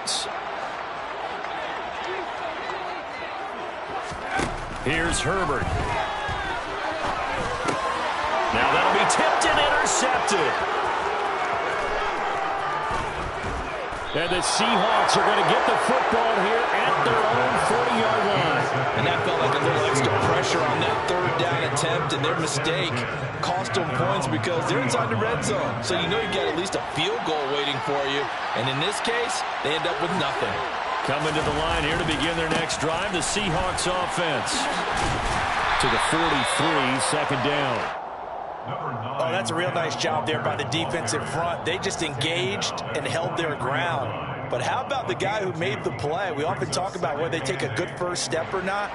offense. Here's Herbert. Now that'll be tipped and intercepted. And the Seahawks are going to get the football here at their own 40-yard line. And that felt like a little extra pressure on that third down attempt, and their mistake cost them points because they're inside the red zone. So you know you got at least a field goal waiting for you. And in this case, they end up with nothing. Coming to the line here to begin their next drive, the Seahawks offense. To the 43, second down. Oh, that's a real nice job there by the defensive front. They just engaged and held their ground. But how about the guy who made the play? We often talk about whether they take a good first step or not.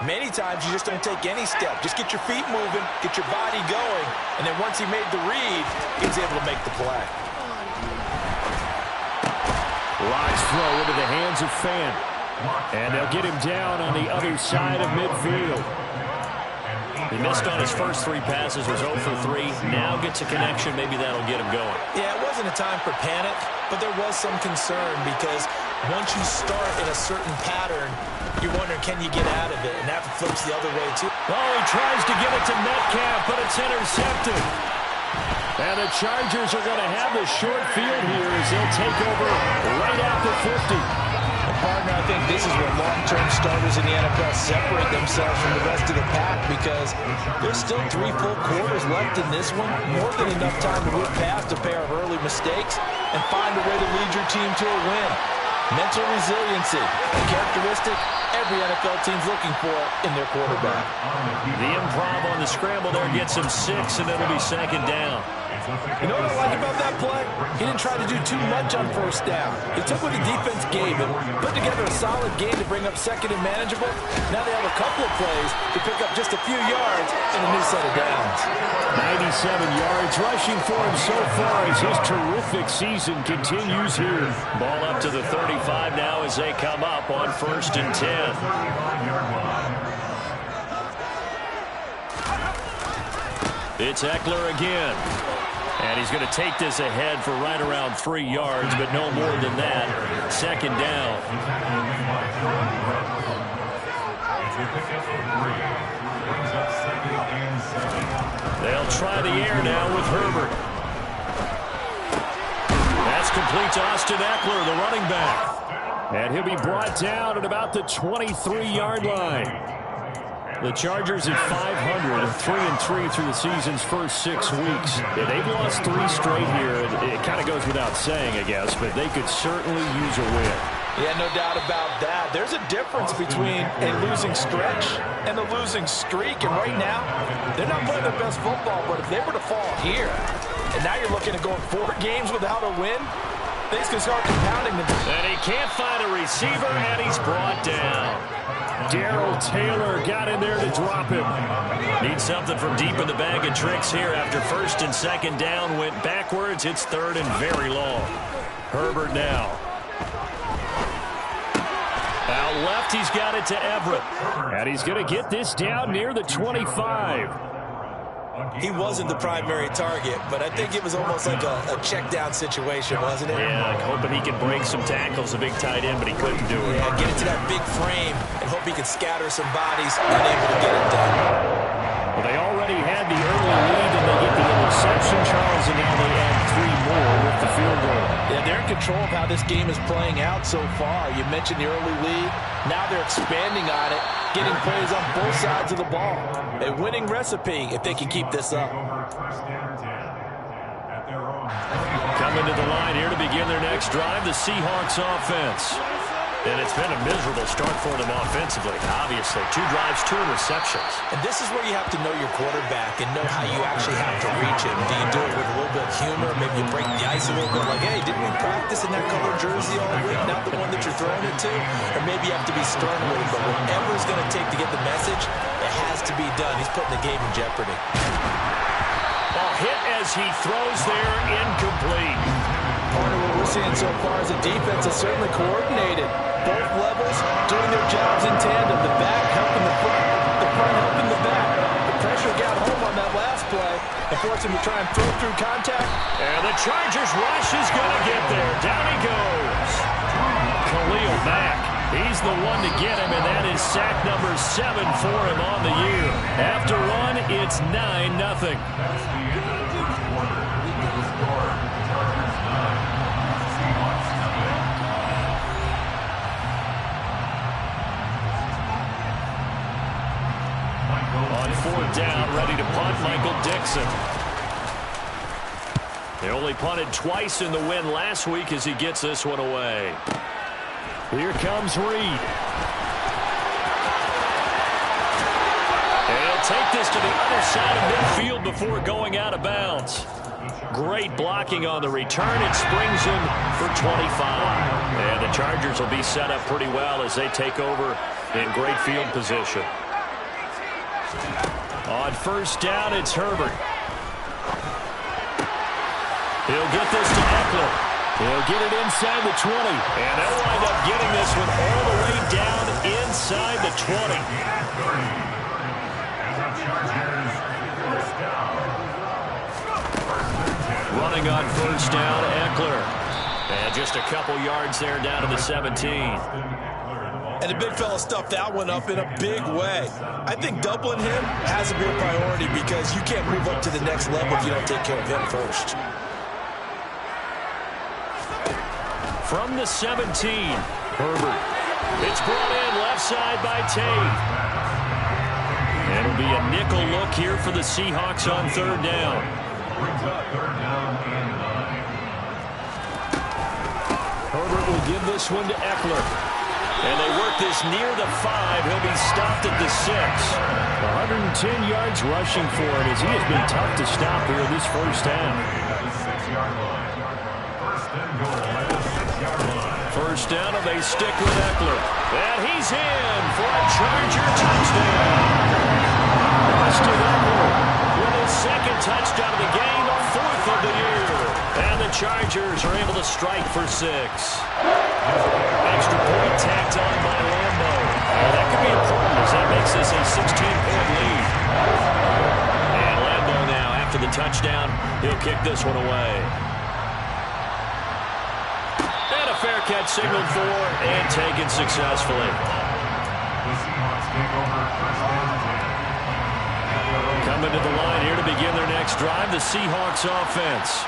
Many times you just don't take any step. Just get your feet moving, get your body going, and then once he made the read, he was able to make the play. Rise throw into the hands of Fan. And they'll get him down on the other side of midfield. He missed on his first 3 passes, was 0 for 3. Now gets a connection. Maybe that'll get him going. Yeah, it wasn't a time for panic, but there was some concern because once you start in a certain pattern, you're wondering, can you get out of it? And that flips the other way, too. Oh, he tries to give it to Metcalf, but it's intercepted. And the Chargers are going to have the short field here as they'll take over right at the 50. Partner, I think this is where long-term starters in the NFL separate themselves from the rest of the pack because there's still 3 full quarters left in this one. More than enough time to move past a pair of early mistakes and find a way to lead your team to a win. Mental resiliency, a characteristic every NFL team's looking for in their quarterback. The improv on the scramble there gets him 6, and it'll be second down. You know what I like about that play? He didn't try to do too much on first down. He took what the defense gave him, put together a solid game to bring up second and manageable. Now they have a couple of plays to pick up just a few yards and a new set of downs. 97 yards rushing for him so far as his terrific season continues here. Ball up to the 35 now as they come up on 1st and 10. It's Eckler again. And he's going to take this ahead for right around 3 yards, but no more than that. Second down. They'll try the air now with Herbert. That's complete to Austin Eckler, the running back. And he'll be brought down at about the 23-yard line. The Chargers at 500, 3-3 through the season's first 6 weeks. Yeah, they've lost 3 straight here. It kind of goes without saying, I guess, but they could certainly use a win. Yeah, no doubt about that. There's a difference between a losing stretch and a losing streak. And right now, they're not playing their best football, but if they were to fall here, and now you're looking at going 4 games without a win, things can start compounding. And he can't find a receiver, and he's brought down. Darrell Taylor got in there to drop him. Needs something from deep in the bag of tricks here after 1st and 2nd down. Went backwards. It's 3rd and very long. Herbert now. Out left, he's got it to Everett. And he's going to get this down near the 25. He wasn't the primary target, but I think it was almost like a check-down situation, wasn't it? Yeah, hoping he could break some tackles, a big tight end, but he couldn't do it. Yeah, get it to that big frame and hope he could scatter some bodies, unable to get it done. Well, they already had the early lead, and they get the interception, Charles, and now they add 3 more with the field goal. Yeah, they're in control of how this game is playing out so far. You mentioned the early lead. Now they're expanding on it, getting plays on both sides of the ball. A winning recipe if they can keep this up. Coming to the line here to begin their next drive, the Seahawks offense. And it's been a miserable start for them offensively, obviously. 2 drives, 2 interceptions. And this is where you have to know your quarterback and know how you actually have to reach him. Do you do it with a little bit of humor? Maybe you break the ice a little bit like, hey, didn't we practice in that color jersey all week, not the one that you're throwing it to? Or maybe you have to be stern with him, but whatever it's going to take to get the message, it has to be done. He's putting the game in jeopardy. Ball hit as he throws there, incomplete. Part of what we're seeing so far is the defense is certainly coordinated. Both levels doing their jobs in tandem. The back helping the front helping the back. The pressure got home on that last play and forced him to try and throw through contact. And the Chargers rush is going to get there. Down he goes. Khalil Mack. He's the one to get him, and that is sack number 7 for him on the year. After one, it's 9-0. On 4th down, ready to punt, Michael Dixon. They only punted twice in the win last week as he gets this one away. Here comes Reed. And he'll take this to the other side of midfield before going out of bounds. Great blocking on the return. It springs him for 25. And the Chargers will be set up pretty well as they take over in great field position. On 1st down, it's Herbert. He'll get this to Eckler. He'll get it inside the 20. And they'll wind up getting this one all the way down inside the 20. Running on 1st down, Eckler. And just a couple yards there down to the 17. And the big fella stuffed that one up in a big way. I think doubling him has to be a priority because you can't move up to the next level if you don't take care of him first. From the 17, Herbert. It's brought in left side by Tate. It'll be a nickel look here for the Seahawks on 3rd down. Herbert will give this one to Eckler. And they work this near the 5. He'll be stopped at the 6. 110 yards rushing for him as he has been tough to stop here this first half. 1st down, and they stick with Eckler. And he's in for a Charger touchdown. Austin Eckler with his 2nd touchdown of the game, 4th of the year. And the Chargers are able to strike for 6. Extra point tacked on by Lambo. And that could be important as that makes this a 16-point lead. And Lambo now, after the touchdown, he'll kick this one away. And a fair catch signaled for and taken successfully. Coming to the line here to begin their next drive, the Seahawks offense.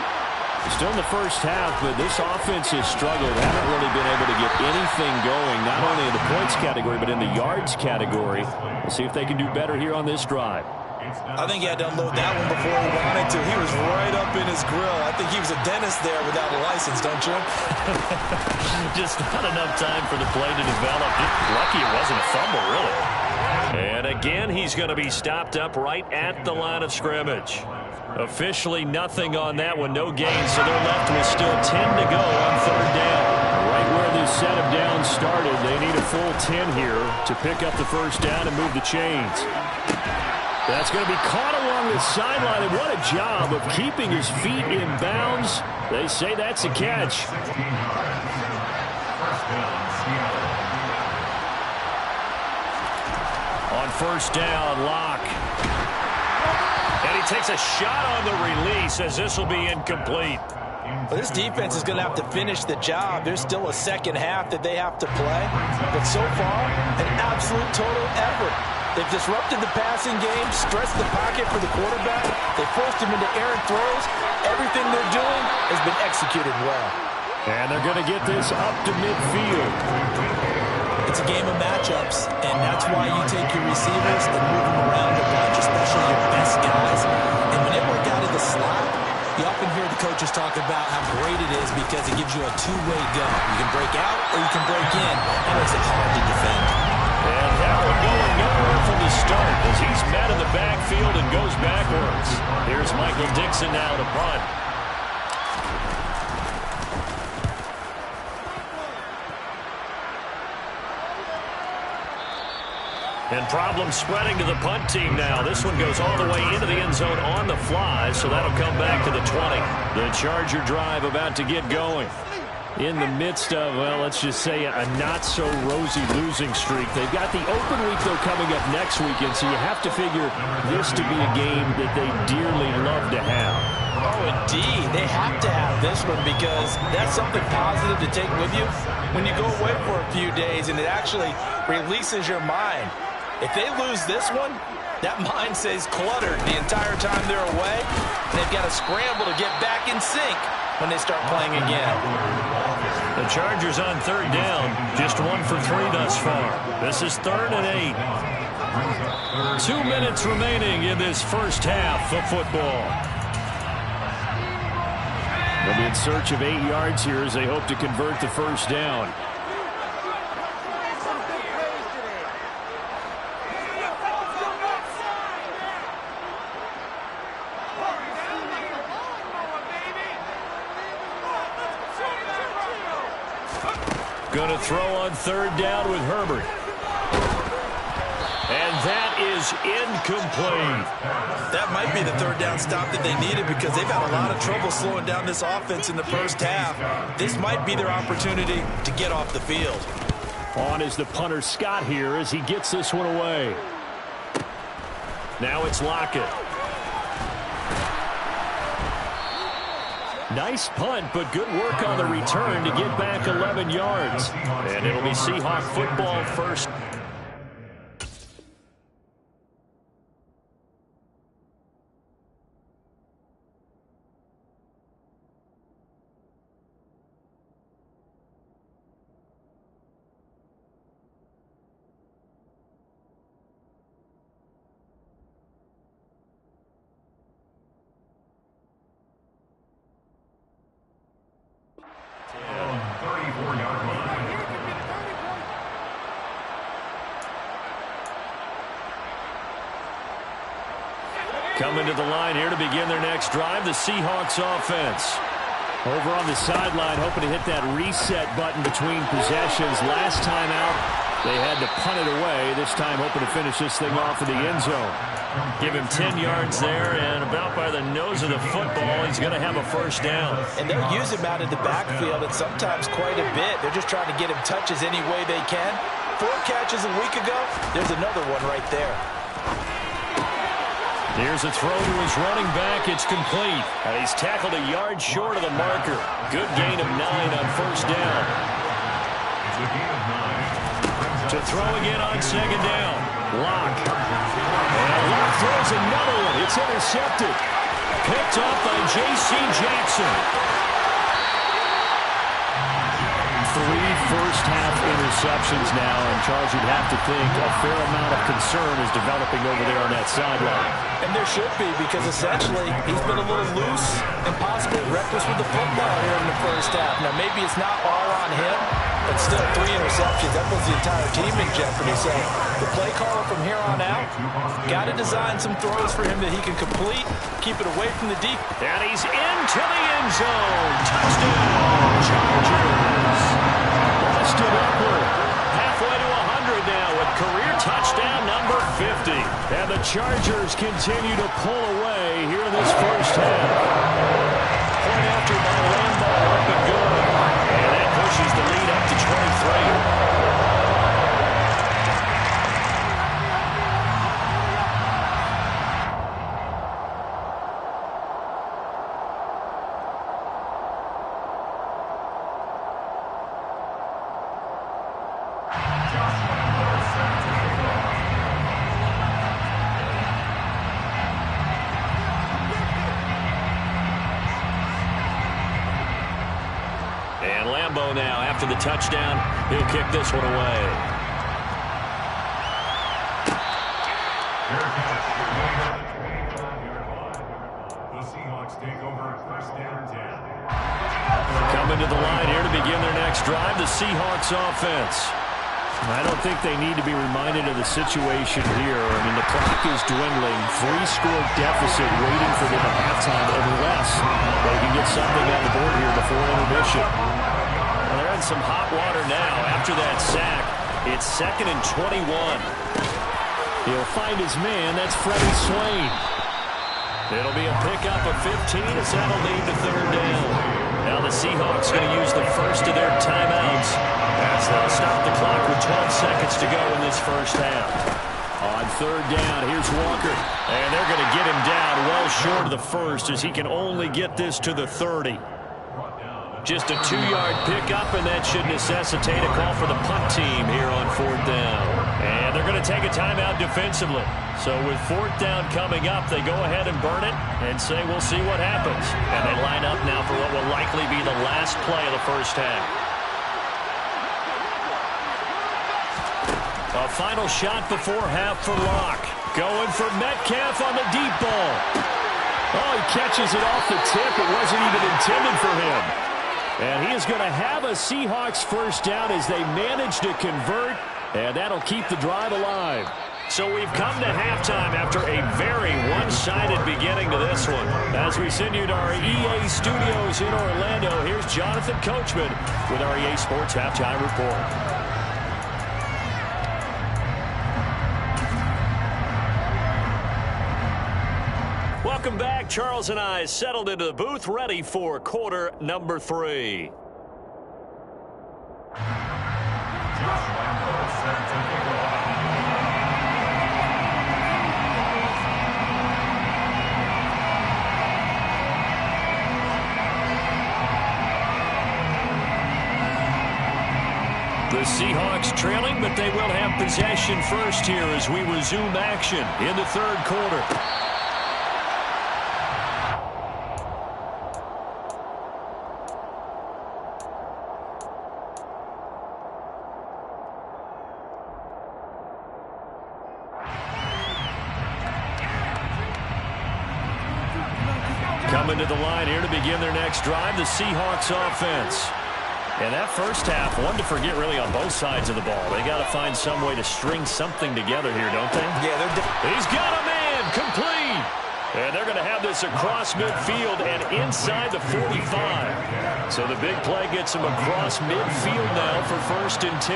Still in the first half, but this offense has struggled. Haven't really been able to get anything going, not only in the points category, but in the yards category. We'll see if they can do better here on this drive. I think he had to unload that one before he wanted to. He was right up in his grill. I think he was a dentist there without a license, don't you? Just not enough time for the play to develop. Lucky it wasn't a fumble, really. And again, he's going to be stopped up right at the line of scrimmage. Officially nothing on that one, no gain, so they're left with still 10 to go on 3rd down. Right where this set of downs started, they need a full 10 here to pick up the 1st down and move the chains. That's going to be caught along the sideline, and what a job of keeping his feet in bounds. They say that's a catch. On 1st down, Locke. And he takes a shot on the release as this will be incomplete. Well, this defense is going to have to finish the job. There's still a second half that they have to play. But so far, an absolute total effort. They've disrupted the passing game, stretched the pocket for the quarterback. They forced him into errant throws. Everything they're doing has been executed well. And they're going to get this up to midfield. It's a game of matchups, and that's why you take your receivers and move them around a bunch, especially your best guys. And when they work out of the slot, you often hear the coaches talk about how great it is because it gives you a two-way go. You can break out or you can break in. That makes it hard to defend. And that one going nowhere from the start as he's met in the backfield and goes backwards. Here's Michael Dixon now to punt. And problems spreading to the punt team now. This one goes all the way into the end zone on the fly, so that'll come back to the 20. The Charger drive about to get going. In the midst of, well, let's just say a not-so-rosy losing streak. They've got the open week, though, coming up next weekend, so you have to figure this to be a game that they dearly love to have. Oh, indeed. They have to have this one because that's something positive to take with you when you go away for a few days, and it actually releases your mind. If they lose this one, that mind stays cluttered the entire time they're away. They've got to scramble to get back in sync when they start playing again. The Chargers on third down, just 1 for 3 thus far. This is 3rd and 8. 2 minutes remaining in this first half of football. They'll be in search of 8 yards here as they hope to convert the first down. Going to throw on third down with Herbert. And that is incomplete. That might be the third down stop that they needed because they've had a lot of trouble slowing down this offense in the first half. This might be their opportunity to get off the field. On is the punter Scott here as he gets this one away. Now it's Lockett. Nice punt, but good work on the return to get back 11 yards. And it'll be Seahawk football first. Coming to the line here to begin their next drive, the Seahawks offense. Over on the sideline, hoping to hit that reset button between possessions. Last time out, they had to punt it away. This time, hoping to finish this thing off in the end zone. Give him 10 yards there, and about by the nose of the football, he's going to have a first down. And they'll use him out in the backfield, and sometimes quite a bit. They're just trying to get him touches any way they can. 4 catches a week ago, there's another one right there. Here's a throw to his running back. It's complete. And he's tackled a yard short of the marker. Good gain of 9 on first down. To throw again on second down. Lock. And Lock throws another one. It's intercepted. Picked up by J.C. Jackson. 3 first-half interceptions now, and Charles, you'd have to think a fair amount of concern is developing over there on that sideline. And there should be, because essentially he's been a little loose and possibly reckless with the football here in the first half. Now, maybe it's not all on him, but still 3 interceptions. That puts the entire team in jeopardy. So the play caller from here on out got to design some throws for him that he can complete, keep it away from the deep. And he's into the end zone. Touchdown, Chargers. Austin Eckler halfway to 100 now with career touchdown number 50. And the Chargers continue to pull away here in this first half. Point after by Lambeau, up and good. And that pushes the lead up to 23. Now, after the touchdown, he'll kick this one away. The Seahawks take over first down 10. Coming to the line here to begin their next drive, the Seahawks offense. I don't think they need to be reminded of the situation here. I mean, the clock is dwindling. 3-score deficit waiting for them at halftime unless they can get something on the board here before intermission. Well, they're in some hot water now. After that sack, it's 2nd and 21. He'll find his man. That's Freddie Swain. It'll be a pickup of 15 as that'll lead to third down. Now the Seahawks going to use the first of their timeouts as they'll stop the clock with 12 seconds to go in this first half. On third down, here's Walker. And they're going to get him down well short of the first as he can only get this to the 30. Just a 2-yard pickup, and that should necessitate a call for the punt team here on fourth down. And they're going to take a timeout defensively. So with fourth down coming up, they go ahead and burn it and say we'll see what happens. And they line up now for what will likely be the last play of the first half. A final shot before half for Locke. Going for Metcalf on the deep ball. Oh, he catches it off the tip. It wasn't even intended for him. And he is going to have a Seahawks first down as they manage to convert, and that'll keep the drive alive. So we've come to halftime after a very one-sided beginning to this one. As we send you to our EA studios in Orlando, here's Jonathan Coachman with our EA Sports Halftime Report. Welcome back. Charles and I settled into the booth, ready for quarter number 3. The Seahawks trailing, but they will have possession first here as we resume action in the third quarter. Coming to the line here to begin their next drive, the Seahawks offense. And that first half, one to forget really on both sides of the ball. They got to find some way to string something together here, don't they? Yeah, he's got a man, complete. And they're going to have this across midfield and inside the 45. So the big play gets them across midfield now for first and 10.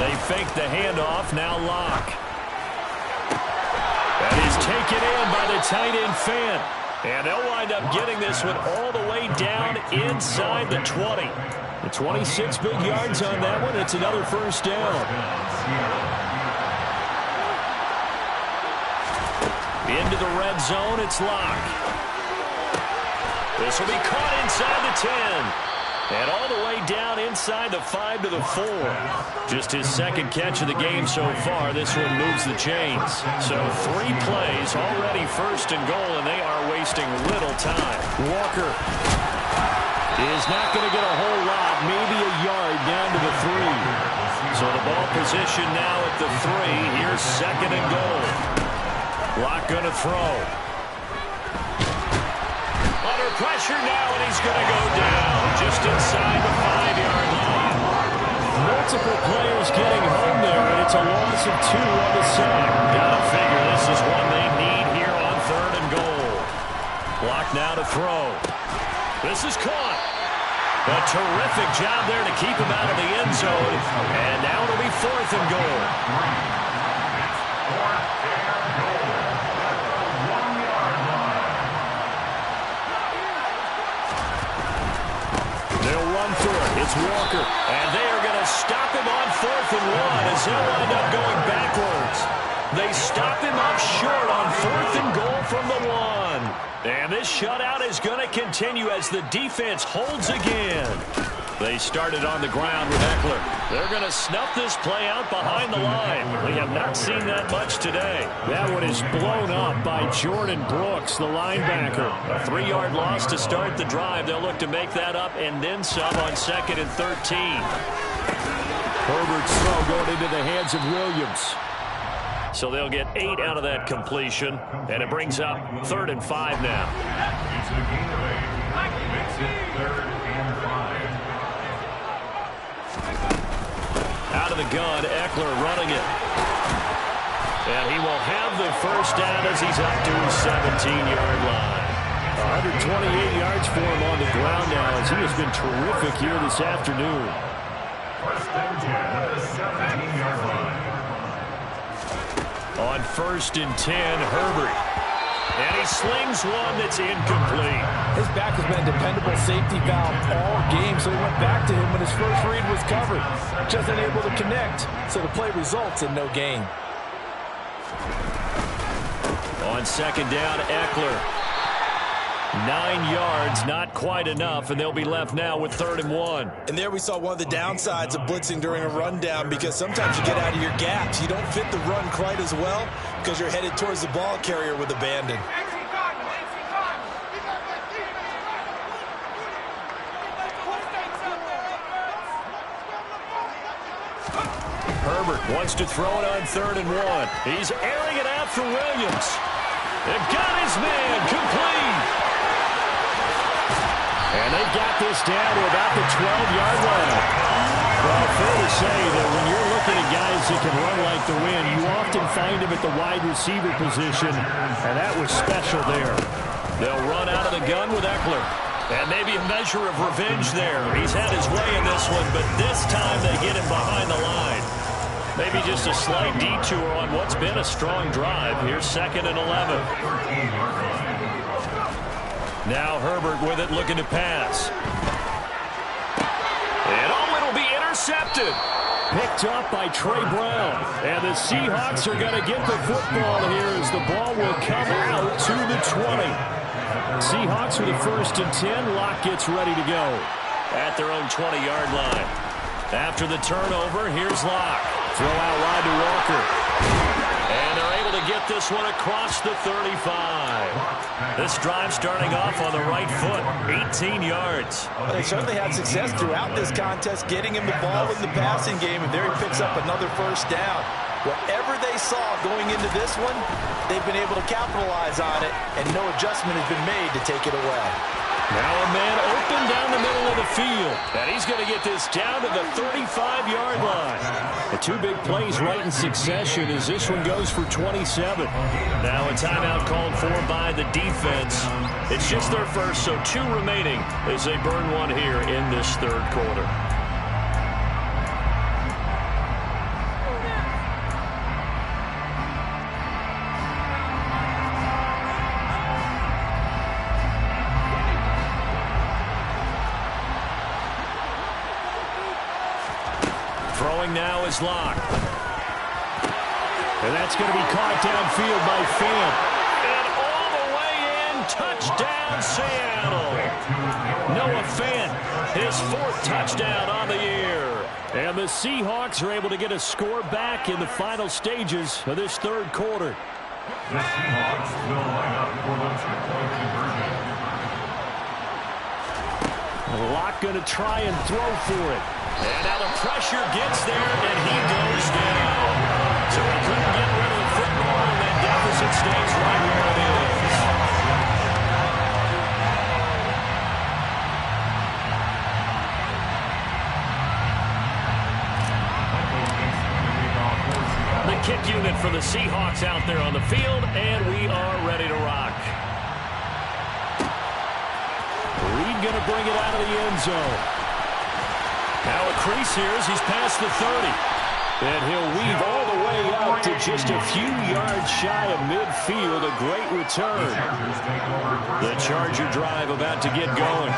They fake the handoff, now Locke. That is taken in by the tight end Fant. And they'll wind up getting this one all the way down inside the 20. The 26 big yards on that one. It's another first down. Into the red zone, it's Locke. This will be caught inside the 10. And all the way down inside the 5 to the 4. Just his second catch of the game so far. This one moves the chains. So 3 plays, already first and goal, and they are wasting little time. Walker is not going to get a whole lot, maybe a yard down to the 3. So the ball position now at the 3. Here's second and goal. Locke going to throw. Under pressure now, and he's going to go down just inside the 5-yard line. Multiple players getting home there, and it's a loss of 2 on the side. Gotta figure this is one they need here on third and goal. Locke now to throw. This is caught. A terrific job there to keep him out of the end zone. And now it'll be fourth and goal. They'll run through it. It's Walker. And they are going to stop him on 4th and 1 as he'll wind up going backwards. They stop him up short on 4th and goal from the 1. And this shutout is going to continue as the defense holds again. They started on the ground with Eckler. They're going to snuff this play out behind the line. We have not seen that much today. That one is blown up by Jordan Brooks, the linebacker. A 3-yard loss to start the drive. They'll look to make that up and then some on 2nd and 13. Herbert's throw going into the hands of Williams. So they'll get 8 out of that completion, and it brings up 3rd and 5 now. It's a gain of 8. Makes it 3rd and 5. Out of the gun, Eckler running it. And he will have the first down as he's up to his 17-yard line. 128 yards for him on the ground now as he has been terrific here this afternoon. First and 10 at the 17-yard line. On 1st and 10, Herbert. And he slings one that's incomplete. His back has been a dependable safety valve all game, so he went back to him when his first read was covered. Just unable to connect, so the play results in no gain. On second down, Eckler. 9 yards, not quite enough, and they'll be left now with 3rd and 1. And there we saw one of the downsides of blitzing during a rundown, because sometimes you get out of your gaps. You don't fit the run quite as well because you're headed towards the ball carrier with abandon. Herbert wants to throw it on 3rd and 1. He's airing it out for Williams. They've got his man complete. And they got this down to about the 12-yard line. Well, fair to say that when you're looking at guys that can run like the wind, you often find them at the wide receiver position, and that was special there. They'll run out of the gun with Eckler. And maybe a measure of revenge there. He's had his way in this one, but this time they get him behind the line. Maybe just a slight detour on what's been a strong drive. Here's 2nd and 11. Now Herbert with it, looking to pass. And it'll be intercepted. Picked up by Trey Brown. And the Seahawks are going to get the football here as the ball will come out to the 20. Seahawks with a 1st and 10. Locke gets ready to go at their own 20-yard line. After the turnover, here's Locke. Throw out wide to Walker. And they're able to get this one across the 35. This drive starting off on the right foot, 18 yards. Well, they certainly had success throughout this contest, getting him the ball in the passing game, and there he picks up another 1st down. Whatever they saw going into this one, they've been able to capitalize on it, and no adjustment has been made to take it away. Now a man open down the middle of the field. And he's going to get this down to the 35-yard line. The 2 big plays right in succession as this one goes for 27. Now a timeout called for by the defense. It's just their first, so 2 remaining as they burn one here in this 3rd quarter. Throwing now is Locke. And that's going to be caught downfield by Fant. And all the way in, touchdown Seattle. Noah Fant, his 4th touchdown on the year. And the Seahawks are able to get a score back in the final stages of this 3rd quarter. The Seahawks will line up for the 2-point conversion. Locke going to try and throw for it. And now the pressure gets there, and he goes down. So he couldn't get rid of the football, and that deficit stays right where it is. The kick unit for the Seahawks out there on the field, and we are ready to rock. Reed going to bring it out of the end zone. Now a crease here as he's past the 30. And he'll weave all the way out to just a few yards shy of midfield. A great return. The Charger drive about to get going.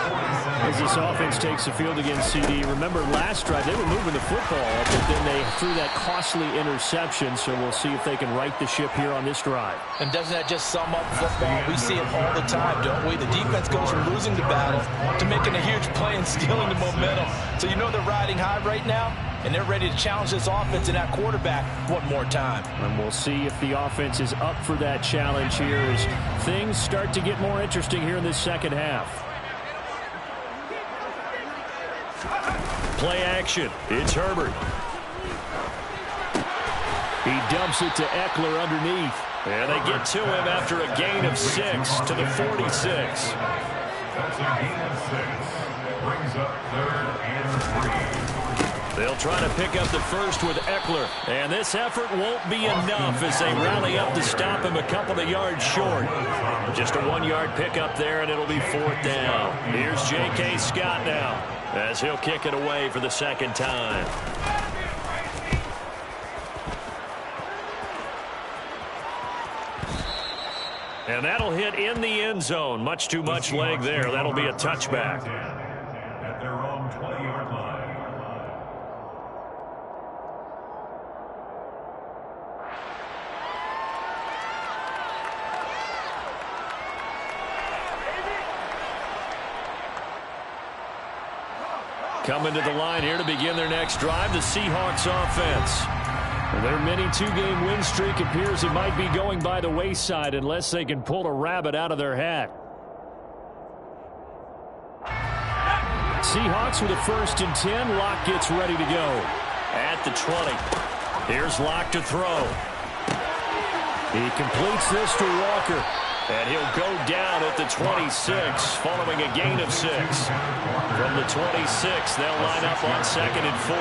As this offense takes the field against CD, remember last drive they were moving the football, but then they threw that costly interception, so we'll see if they can right the ship here on this drive. And doesn't that just sum up football? We see it all the time, don't we? The defense goes from losing the battle to making a huge play and stealing the momentum. So you know they're riding high right now, and they're ready to challenge this offense and that quarterback one more time. And we'll see if the offense is up for that challenge here as things start to get more interesting here in this 2nd half. Play action. It's Herbert. He dumps it to Eckler underneath. And they get to him after a gain of 6 to the 46. That's a gain of 6. Brings up 3rd and 3. They'll try to pick up the first with Eckler. And this effort won't be enough as they rally up to stop him a couple of yards short. Just a 1-yard pickup there, and it'll be 4th down. Here's J.K. Scott now as he'll kick it away for the 2nd time. And that'll hit in the end zone. Much too much leg there. That'll be a touchback. At their own 20-yard line. Coming to the line here to begin their next drive, the Seahawks offense. Their mini two-game win streak appears it might be going by the wayside unless they can pull a rabbit out of their hat. Seahawks with a 1st and 10. Locke gets ready to go. At the 20. Here's Locke to throw. He completes this to Walker. And he'll go down at the 26 following a gain of 6. From the 26, they'll line up on 2nd and 4.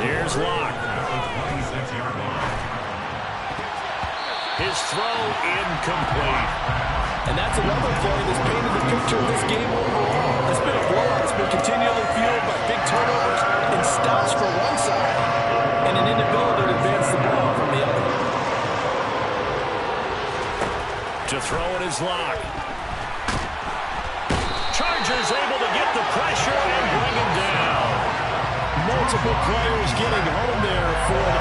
Here's Locke. His throw incomplete. And that's another play that's painted the picture of this game overall. It's been a blowout. It's been continually fueled by big turnovers and stops for one side and an inability to advance the ball from the other. To throw it is Locke. Chargers able to get the pressure and bring him down. Multiple players getting home there for an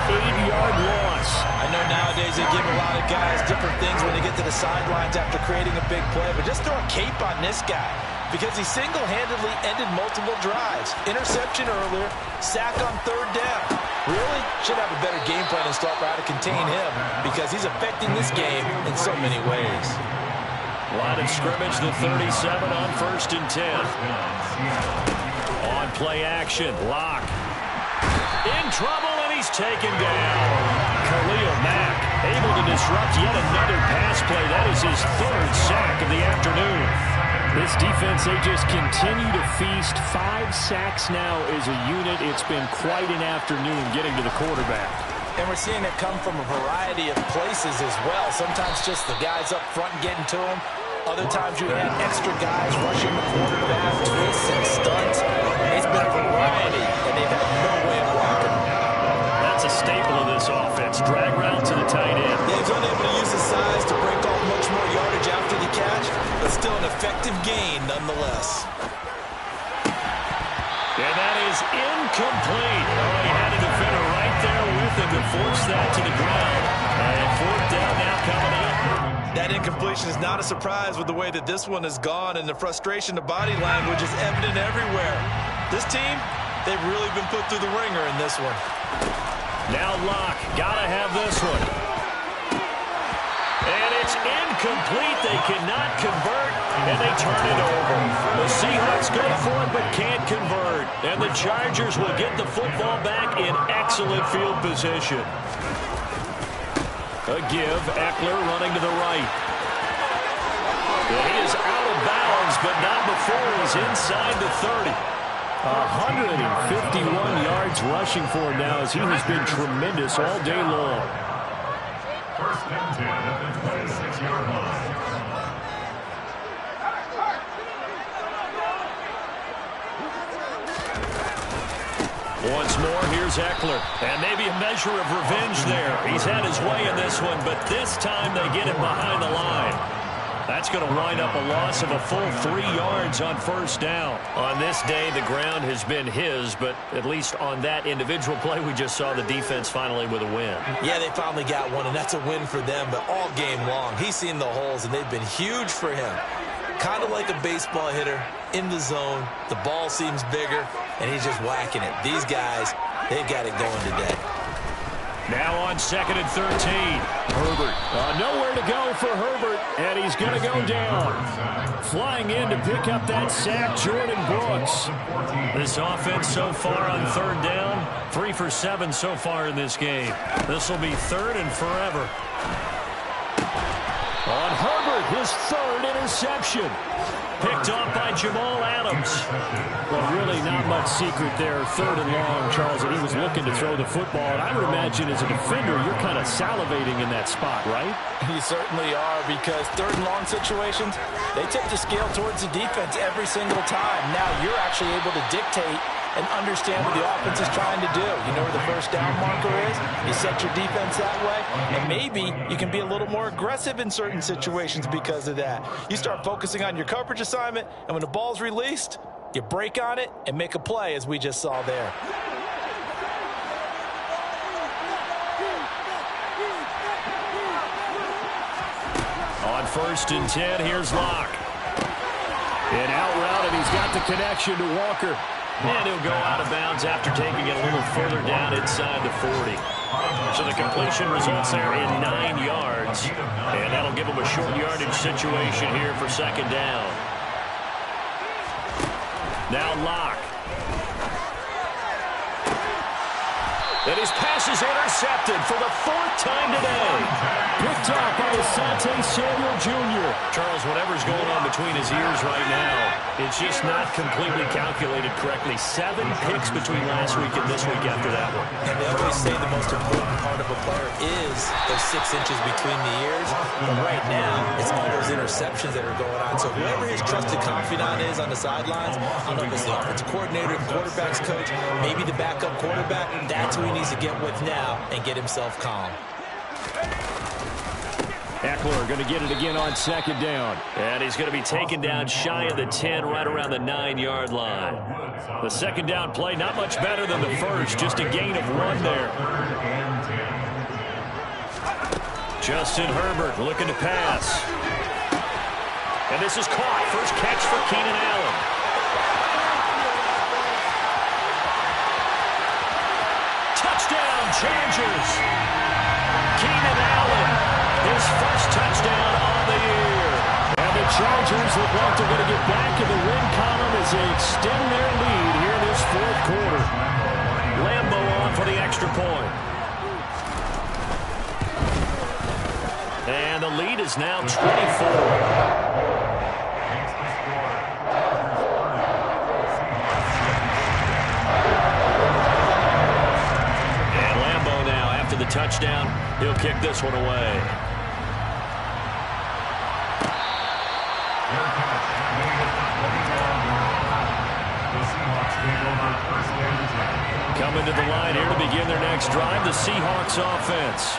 8-yard loss. I know nowadays they give a lot of guys different things when they get to the sidelines after creating a big play, but just throw a cape on this guy because he single-handedly ended multiple drives. Interception earlier, sack on 3rd down. Really should have a better game plan and start how to contain him because he's affecting this game in so many ways. Line of scrimmage, the 37 on 1st and 10. On play action, Locke. In trouble, and he's taken down. Khalil Mack able to disrupt yet another pass play. That is his 3rd sack of the afternoon. This defense, they just continue to feast. 5 sacks now as a unit. It's been quite an afternoon getting to the quarterback. And we're seeing it come from a variety of places as well. Sometimes just the guys up front getting to him. Other times you had extra guys rushing the quarterback, twists and stunts. It's been a variety, and they've had no way of blocking him. That's a staple of this offense. Drag route to the tight end. Yeah, he's unable to use his size to break off much more yardage after the catch, but still an effective gain nonetheless. And that is incomplete. Oh, he had a defender right there with him to force that to the ground. And 4th down now coming up. That incompletion is not a surprise with the way that this one has gone, and the frustration of body language is evident everywhere. This team, they've really been put through the ringer in this one. Now Locke, gotta have this one. And it's incomplete. They cannot convert, and they turn it over. The Seahawks go for it, but can't convert. And the Chargers will get the football back in excellent field position. A give, Eckler running to the right. He is out of bounds, but not before he's inside the 30. 151 yards rushing for him now as he has been tremendous all day long. 1st and 10 at the 26-yard line. Once more, here's Eckler. And maybe a measure of revenge there. He's had his way in this one, but this time they get him behind the line. That's going to wind up a loss of a full 3 yards on 1st down. On this day, the ground has been his, but at least on that individual play, we just saw the defense finally with a win. Yeah, they finally got one, and that's a win for them, but all game long, he's seen the holes, and they've been huge for him. Kind of like a baseball hitter in the zone. The ball seems bigger, and he's just whacking it. These guys, they've got it going today. Now on 2nd and 13. Herbert. Nowhere to go for Herbert, and he's going to go down. Flying in to pick up that sack, Jordan Brooks. This offense so far on 3rd down, 3 for 7 so far in this game. This will be 3rd and forever. On Herbert, his 3rd interception. Picked off by Jamal Adams. Well, really not much secret there. 3rd and long, Charles, and he was looking to throw the football. And I would imagine as a defender, you're kind of salivating in that spot, right? You certainly are, because 3rd and long situations, they tip the scale towards the defense every single time. Now you're actually able to dictate and understand what the offense is trying to do. You know where the first down marker is. You set your defense that way, and maybe you can be a little more aggressive in certain situations because of that. You start focusing on your coverage assignment, and when the ball's released, you break on it and make a play, as we just saw there. On 1st and 10, here's Locke. And out route, and he's got the connection to Walker. And he'll go out of bounds after taking it a little further down inside the 40. So the completion results there in 9 yards. And that'll give him a short yardage situation here for 2nd down. Now Locke. And his pass is intercepted for the 4th time today. Picked up by Asante Samuel Jr. Charles, whatever's going on between his ears right now, it's just not completely calculated correctly. 7 picks between last week and this week after that one. And they always say the most important part of a player is those 6 inches between the ears. But right now, it's all those interceptions that are going on. So whoever his trusted confidant is on the sidelines, I don't know if it's the offensive coordinator, the quarterback's coach, maybe the backup quarterback, that's who he needs to get with now and get himself calm. Eckler going to get it again on 2nd down. And he's going to be taken down shy of the 10, right around the 9-yard line. The 2nd down play, not much better than the first, just a gain of 1 there. Justin Herbert looking to pass. And this is caught. First catch for Keenan Allen. Touchdown, Chargers. Keenan Allen, his first touchdown on the year. And the Chargers look like they're going to get back in the win column as they extend their lead here in this 4th quarter. Lambo on for the extra point. And the lead is now 24. The touchdown, he'll kick this one away. Coming to the line here to begin their next drive, the Seahawks offense.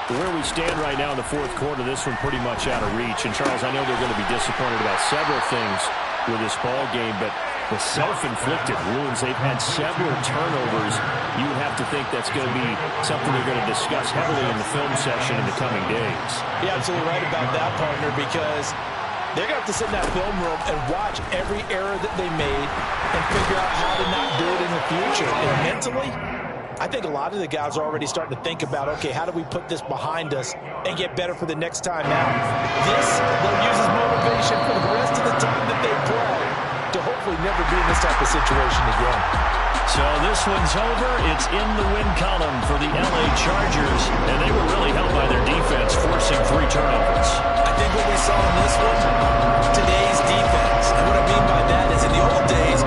Where we stand right now in the 4th quarter, this one pretty much out of reach. And Charles, I know they're going to be disappointed about several things with this ball game, but the self-inflicted wounds, they've had several turnovers. You would have to think that's going to be something they're going to discuss heavily in the film session in the coming days. You're absolutely right about that, partner, because they're going to have to sit in that film room and watch every error that they made and figure out how to not do it in the future. And mentally, I think a lot of the guys are already starting to think about, okay, how do we put this behind us and get better for the next time out? This, they'll use as motivation for the rest of the time that they play to hopefully never be in this type of situation again. So this one's over. It's in the win column for the LA Chargers, and they were really helped by their defense, forcing 3 turnovers. I think what we saw in this one, today's defense, and what I mean by that is in the old days,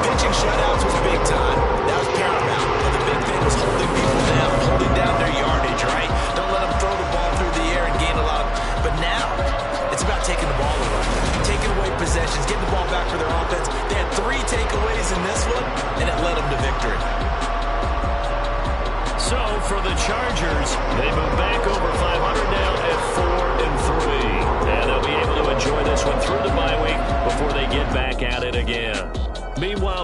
pitching shutouts was big time. That was paramount. But the big thing was holding people down, holding down their yardage, right? Don't let them throw the ball through the air and gain a lot. But now, it's about taking the ball away, taking away possessions, getting the ball back for their offense. They had 3 takeaways in this one, and it led them to victory. So for the Chargers, they move back